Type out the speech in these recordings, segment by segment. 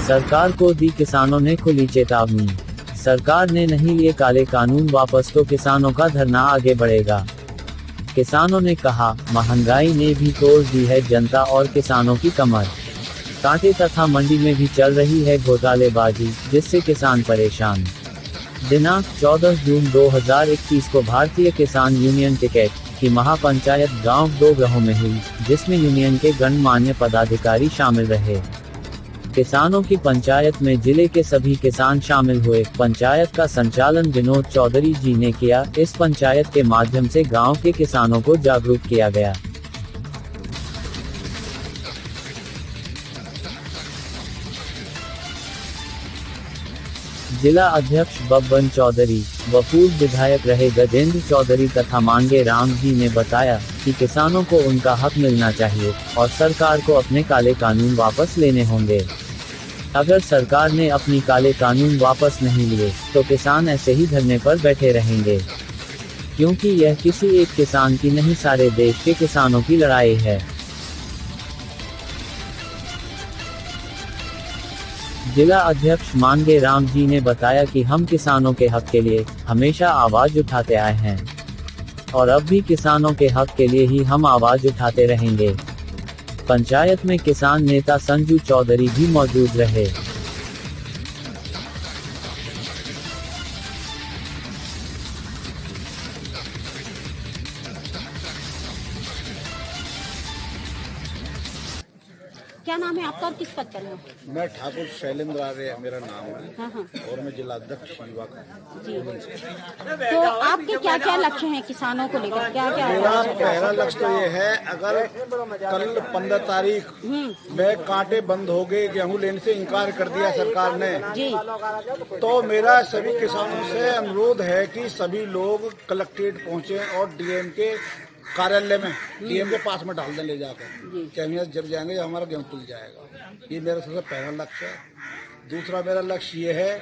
सरकार को दी किसानों ने खुली चेतावनी। सरकार ने नहीं लिए काले कानून वापस तो किसानों का धरना आगे बढ़ेगा। किसानों ने कहा, महंगाई ने भी तोड़ दी है जनता और किसानों की कमर। कांटे तथा मंडी में भी चल रही है घोटालेबाजी, जिससे किसान परेशान। दिनांक 14 जून 2021 को भारतीय किसान यूनियन टिकैत की महापंचायत गांव दो ग्रहों में हुई, जिसमें यूनियन के गणमान्य पदाधिकारी शामिल रहे। किसानों की पंचायत में जिले के सभी किसान शामिल हुए। पंचायत का संचालन विनोद चौधरी जी ने किया। इस पंचायत के माध्यम से गांव के किसानों को जागरूक किया गया। जिला अध्यक्ष बब्बन चौधरी व पूर्व विधायक रहे गजेंद्र चौधरी तथा मांगे राम जी ने बताया कि किसानों को उनका हक मिलना चाहिए और सरकार को अपने काले कानून वापस लेने होंगे। अगर सरकार ने अपनी काले कानून वापस नहीं लिए तो किसान ऐसे ही धरने पर बैठे रहेंगे, क्योंकि यह किसी एक किसान की नहीं, सारे देश के किसानों की लड़ाई है। जिला अध्यक्ष मांगे राम जी ने बताया कि हम किसानों के हक के लिए हमेशा आवाज उठाते आए हैं और अब भी किसानों के हक के लिए ही हम आवाज उठाते रहेंगे। पंचायत में किसान नेता संजू चौधरी भी मौजूद रहे। क्या नाम है आपका और किस पद पर हो? मैं ठाकुर शैलेंद्र आर्य मेरा नाम है। हाँ। और मैं जिला अध्यक्ष युवा का। जी। तो आपके क्या क्या लक्ष्य हैं किसानों को लेकर? क्या क्या मेरा पहला लक्ष्य तो ये है, अगर कल 15 तारीख में कांटे बंद हो गए, गेहूं लेने से इनकार कर दिया सरकार ने जी, तो मेरा सभी किसानों से अनुरोध है कि सभी लोग कलेक्ट्रेट पहुंचे और डीएम के कार्यालय में, डीएम के पास में डाल दें ले जाकर। चाहे जब जाएंगे हमारा गेहूं तुल जाएगा। ये मेरा सबसे पहला लक्ष्य है। दूसरा मेरा लक्ष्य ये है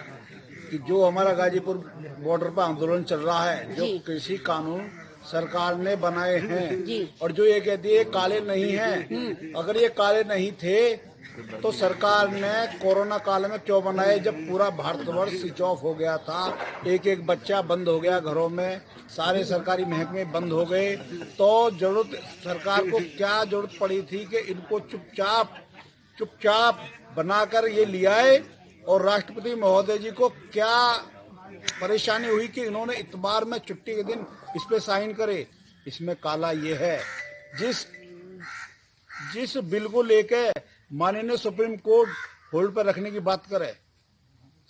कि जो हमारा गाजीपुर बॉर्डर पर आंदोलन चल रहा है, जो कृषि कानून सरकार ने बनाए हैं और जो ये कहती है काले नहीं हैं, अगर ये काले नहीं थे तो सरकार ने कोरोना काल में क्यों बनाए, जब पूरा भारतवर्ष स्विच ऑफ हो गया था, एक एक बच्चा बंद हो गया घरों में, सारे सरकारी महकमे बंद हो गए, तो जरूरत सरकार को क्या जरूरत पड़ी थी कि इनको चुपचाप बनाकर ये लियाए। और राष्ट्रपति महोदय जी को क्या परेशानी हुई कि इन्होंने इतबार में छुट्टी के दिन इस पे साइन करे। इसमें काला ये है, जिस बिल को लेके माननीय सुप्रीम कोर्ट होल्ड पर रखने की बात करे,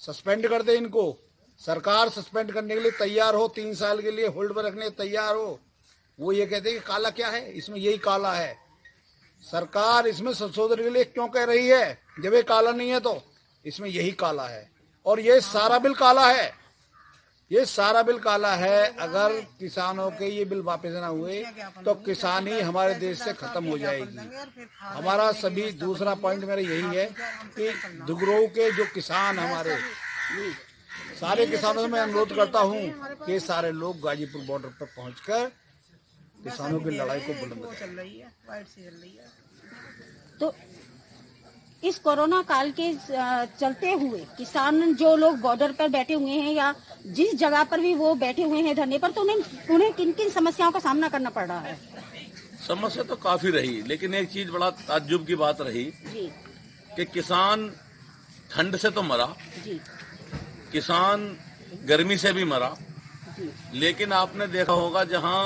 सस्पेंड कर दे इनको, सरकार सस्पेंड करने के लिए तैयार हो, 3 साल के लिए होल्ड पर रखने तैयार हो, वो ये कहते हैं कि काला क्या है, इसमें यही काला है। सरकार इसमें संशोधन के लिए क्यों कह रही है जब ये काला नहीं है, तो इसमें यही काला है। और ये सारा बिल काला है, ये सारा बिल काला है। अगर किसानों के ये बिल वापस ना हुए तो किसानी हमारे देश से खत्म हो जाएगी। हमारा सभी दूसरा पॉइंट मेरा यही है कि दुगरों के जो किसान हमारे सारे किसानों से मैं अनुरोध करता हूँ कि सारे लोग गाजीपुर बॉर्डर पर पहुंचकर किसानों की लड़ाई को बुलंद करें। तो इस कोरोना काल के चलते हुए किसान जो लोग बॉर्डर पर बैठे हुए हैं या जिस जगह पर भी वो बैठे हुए हैं धरने पर, तो उन्हें किन किन समस्याओं का सामना करना पड़ रहा है? समस्या तो काफी रही, लेकिन एक चीज बड़ा ताज्जुब की बात रही कि किसान ठंड से तो मरा, किसान गर्मी से भी मरा, लेकिन आपने देखा होगा जहां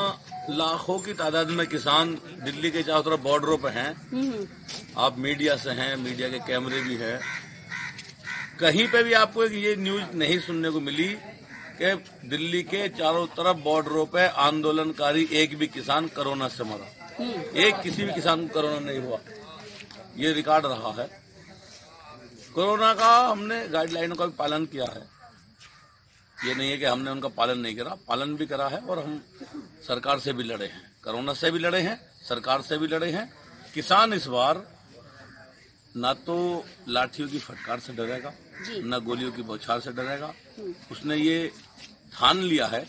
लाखों की तादाद में किसान दिल्ली के चारों तरफ बॉर्डरों पे हैं, आप मीडिया से हैं, मीडिया के कैमरे भी हैं, कहीं पे भी आपको ये न्यूज नहीं सुनने को मिली कि दिल्ली के चारों तरफ बॉर्डरों पे आंदोलनकारी एक भी किसान कोरोना से मरा। एक किसी भी किसान को कोरोना नहीं हुआ, ये रिकॉर्ड रहा है। कोरोना का हमने गाइडलाइनों का भी पालन किया है, ये नहीं है कि हमने उनका पालन नहीं करा, पालन भी करा है। और हम सरकार से भी लड़े हैं, कोरोना से भी लड़े हैं, सरकार से भी लड़े हैं। किसान इस बार ना तो लाठियों की फटकार से डरेगा, न गोलियों की बौछार से डरेगा। उसने ये ठान लिया है,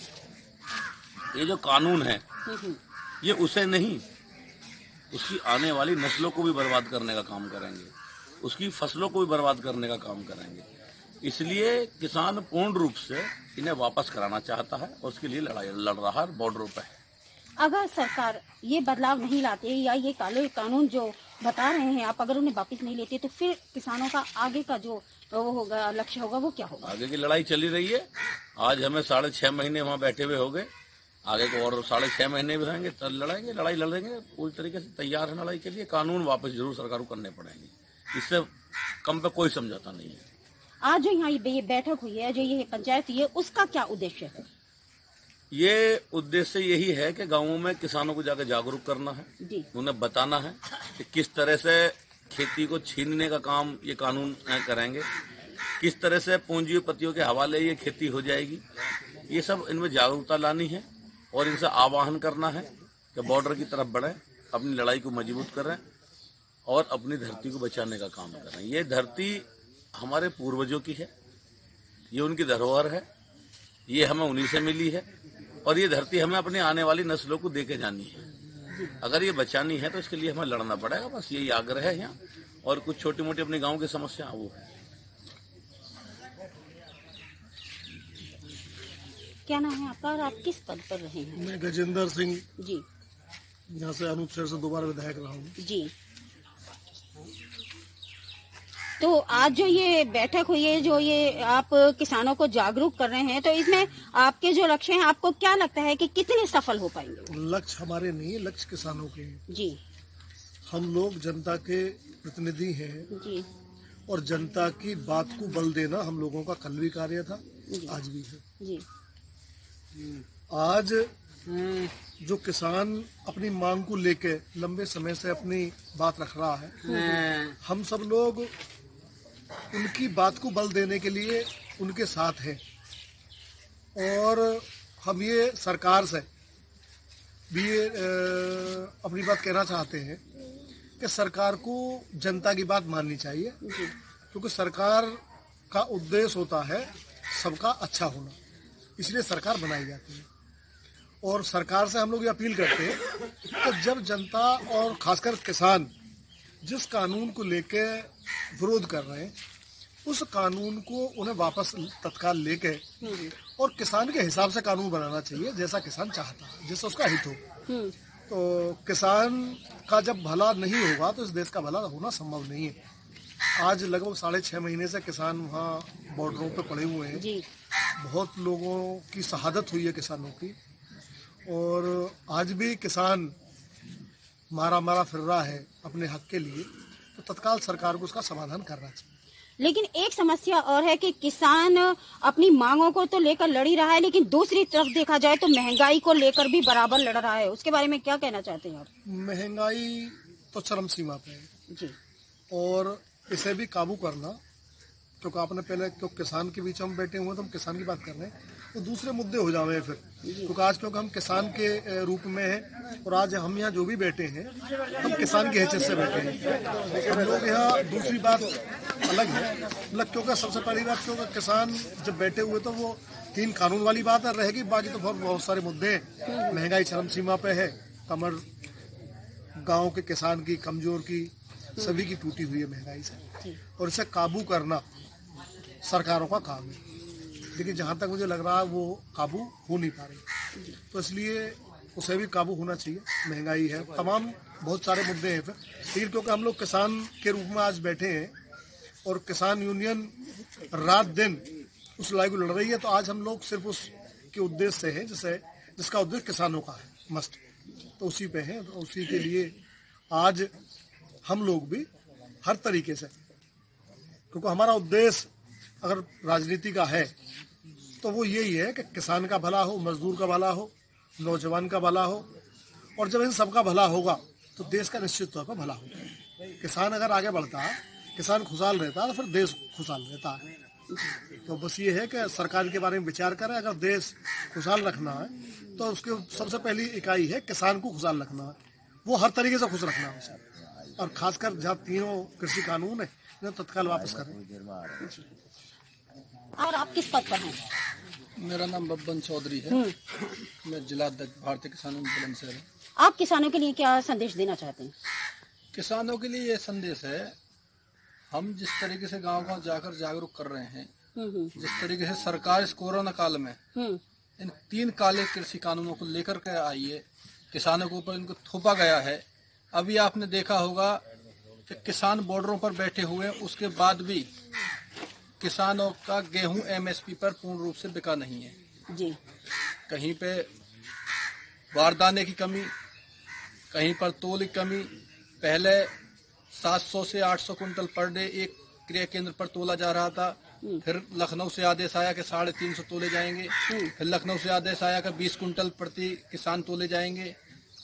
ये जो कानून है ये उसे नहीं, उसकी आने वाली नस्लों को भी बर्बाद करने का काम करेंगे। उसकी फसलों को भी बर्बाद करने का काम करेंगे। इसलिए किसान पूर्ण रूप से इन्हें वापस कराना चाहता है और उसके लिए लड़ाई लड़ रहा है बॉर्डरों पर। अगर सरकार ये बदलाव नहीं लाते या ये काले कानून जो बता रहे हैं आप अगर उन्हें वापस नहीं लेते तो फिर किसानों का आगे का जो वो होगा लक्ष्य होगा वो क्या होगा? आगे की लड़ाई चली रही है। आज हमें 6.5 महीने वहाँ बैठे हुए हो गए, आगे को और 6.5 महीने भी रहेंगे, तब लड़ाएंगे, लड़ाई लड़ेंगे, पूरी तरीके से तैयार है लड़ाई के लिए। कानून वापस जरूर सरकार को करने पड़ेंगे, इससे कम पे कोई समझौता नहीं है। आज जो यहाँ ये बैठक हुई है, जो ये पंचायत हुई है, उसका क्या उद्देश्य है? ये उद्देश्य यही है कि गांवों में किसानों को जाकर जागरूक करना है, उन्हें बताना है कि किस तरह से खेती को छीनने का काम ये कानून करेंगे, किस तरह से पूंजीपतियों के हवाले ये खेती हो जाएगी। ये सब इनमें जागरूकता लानी है और इनसे आह्वान करना है कि बॉर्डर की तरफ बढ़ें, अपनी लड़ाई को मजबूत करें और अपनी धरती को बचाने का काम करें। ये धरती हमारे पूर्वजों की है, ये उनकी धरोहर है, ये हमें उन्हीं से मिली है और ये धरती हमें अपनी आने वाली नस्लों को देके जानी है। अगर ये बचानी है तो इसके लिए हमें लड़ना पड़ेगा, बस यही आग्रह है यहाँ। और कुछ छोटी मोटी अपने गांव की समस्या वो है। क्या नाम है आपका और आप किस पद पर रहे हैं? मैं गजेंद्र सिंह जी, यहाँ से अनूप शहर से दोबारा विधायक रहा हूँ। जी। तो आज जो ये बैठक हुई है, जो ये आप किसानों को जागरूक कर रहे हैं, तो इसमें आपके जो लक्ष्य हैं, आपको क्या लगता है कि कितने सफल हो पाएंगे? लक्ष्य हमारे नहीं, लक्ष्य किसानों के हैं। जी, हम लोग जनता के प्रतिनिधि हैं जी, और जनता की बात को बल देना हम लोगों का कल भी कार्य था, आज भी है। जी। आज जो किसान अपनी मांग को लेके लंबे समय से अपनी बात रख रहा है, हम सब लोग उनकी बात को बल देने के लिए उनके साथ हैं। और हम ये सरकार से भी अपनी बात कहना चाहते हैं कि सरकार को जनता की बात माननी चाहिए, क्योंकि सरकार का उद्देश्य होता है सबका अच्छा होना, इसलिए सरकार बनाई जाती है। और सरकार से हम लोग ये अपील करते हैं कि जब जनता और खासकर किसान जिस कानून को लेके विरोध कर रहे हैं, उस कानून को उन्हें वापस तत्काल लेके और किसान के हिसाब से कानून बनाना चाहिए, जैसा किसान चाहता है, जैसा उसका हित हो। तो किसान का जब भला नहीं होगा तो इस देश का भला होना संभव नहीं है। आज लगभग 6.5 महीने से किसान वहाँ बॉर्डरों पे पड़े हुए हैं। बहुत लोगों की शहादत हुई है किसानों की, और आज भी किसान मारा फिर रहा है अपने हक के लिए। तो तत्काल सरकार को उसका समाधान करना चाहिए। लेकिन एक समस्या और है कि किसान अपनी मांगों को तो लेकर लड़ ही रहा है, लेकिन दूसरी तरफ देखा जाए तो महंगाई को लेकर भी बराबर लड़ रहा है। उसके बारे में क्या कहना चाहते हैं आप? महंगाई तो चरम सीमा पे है जी, और इसे भी काबू करना, क्योंकि आपने पहले क्योंकि किसान के बीच हम बैठे हुए तो हम किसान की बात कर रहे हैं, तो दूसरे मुद्दे हो जावे फिर, क्योंकि आज क्योंकि हम किसान के रूप में हैं और आज हम यहाँ जो भी बैठे हैं हम किसान की हैसियत से बैठे हैं। हम लोग यहाँ दूसरी बात अलग है, मतलब क्योंकि सबसे पहली बात क्योंकि किसान जब बैठे हुए तो वो 3 कानून वाली बात रहेगी, बाकी तो बहुत सारे मुद्दे हैं। महंगाई चरम सीमा पे है, कमर गाँव के किसान की, कमजोर की, सभी की टूटी हुई है महंगाई से, और इसे काबू करना सरकारों का काम है। लेकिन जहाँ तक मुझे लग रहा है वो काबू हो नहीं पा रही, तो इसलिए उसे भी काबू होना चाहिए। महंगाई है, तमाम बहुत सारे मुद्दे हैं फिर, लेकिन क्योंकि हम लोग किसान के रूप में आज बैठे हैं और किसान यूनियन रात दिन उस लड़ाई को लड़ रही है, तो आज हम लोग सिर्फ उसके उद्देश्य से हैं जिसका उद्देश्य किसानों का है मस्ट, तो उसी पे हैं। तो उसी के लिए आज हम लोग भी हर तरीके से, क्योंकि हमारा उद्देश्य अगर राजनीति का है तो वो यही है कि किसान का भला हो, मजदूर का भला हो, नौजवान का भला हो, और जब इन सबका भला होगा तो देश का निश्चित तौर पर भला होगा। किसान अगर आगे बढ़ता है, किसान खुशहाल रहता है, तो फिर देश खुशहाल रहता है। तो बस ये है कि सरकार के बारे में विचार करें। अगर देश खुशहाल रखना है तो उसकी सबसे पहली इकाई है किसान को खुशहाल रखना है, वो हर तरीके से खुश रखना है उसे, और खासकर जहाँ 3 कृषि कानून है इन्हें तत्काल वापस करें। और आप किस पद पर हैं? मेरा नाम बब्बन चौधरी है, मैं जिला अध्यक्ष भारतीय किसान बुलंदशहर है। आप किसानों के लिए क्या संदेश देना चाहते हैं? किसानों के लिए ये संदेश है हम जिस तरीके से गांव-गांव जाकर जागरूक कर रहे हैं, जिस तरीके से सरकार इस कोरोना काल में इन 3 काले कृषि कानूनों को लेकर के आई है, किसानों के ऊपर इनको थोपा गया है। अभी आपने देखा होगा कि किसान बॉर्डरों पर बैठे हुए हैं, उसके बाद भी किसानों का गेहूं एमएसपी पर पूर्ण रूप से बिका नहीं है जी। कहीं पे बारदाने की कमी, कहीं पर तोल की कमी। पहले 700 से 800 कुंटल पर डे एक क्रय केंद्र पर तोला जा रहा था। फिर लखनऊ से आदेश आया कि 350 तोले जाएंगे। फिर लखनऊ से आदेश आया कि 20 कुंटल प्रति किसान तोले जाएंगे।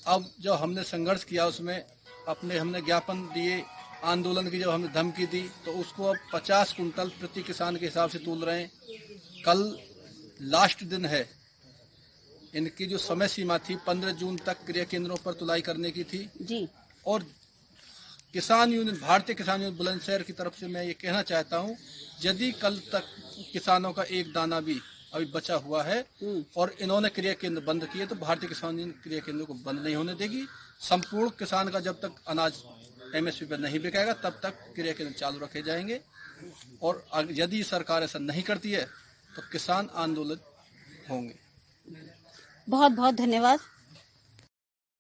अब जो हमने संघर्ष किया उसमें हमने ज्ञापन दिए, आंदोलन की जब हमने धमकी दी, तो उसको अब 50 कुंटल प्रति किसान के हिसाब से तोल रहे हैं। कल लास्ट दिन है, इनकी जो समय सीमा थी 15 जून तक क्रय केंद्रों पर तुलाई करने की थी जी। और किसान यूनियन, भारतीय किसान यूनियन बुलंदशहर की तरफ से मैं ये कहना चाहता हूँ, यदि कल तक किसानों का एक दाना भी अभी बचा हुआ है और इन्होंने क्रय केंद्र बंद किए, तो भारतीय किसान यूनियन क्रय केंद्र को बंद नहीं होने देगी। संपूर्ण किसान का जब तक अनाज एमएसपी पर नहीं बिकेगा तब तक क्रय केंद्र चालू रखे जाएंगे। और यदि सरकार ऐसा नहीं करती है तो किसान आंदोलन होंगे। बहुत बहुत धन्यवाद।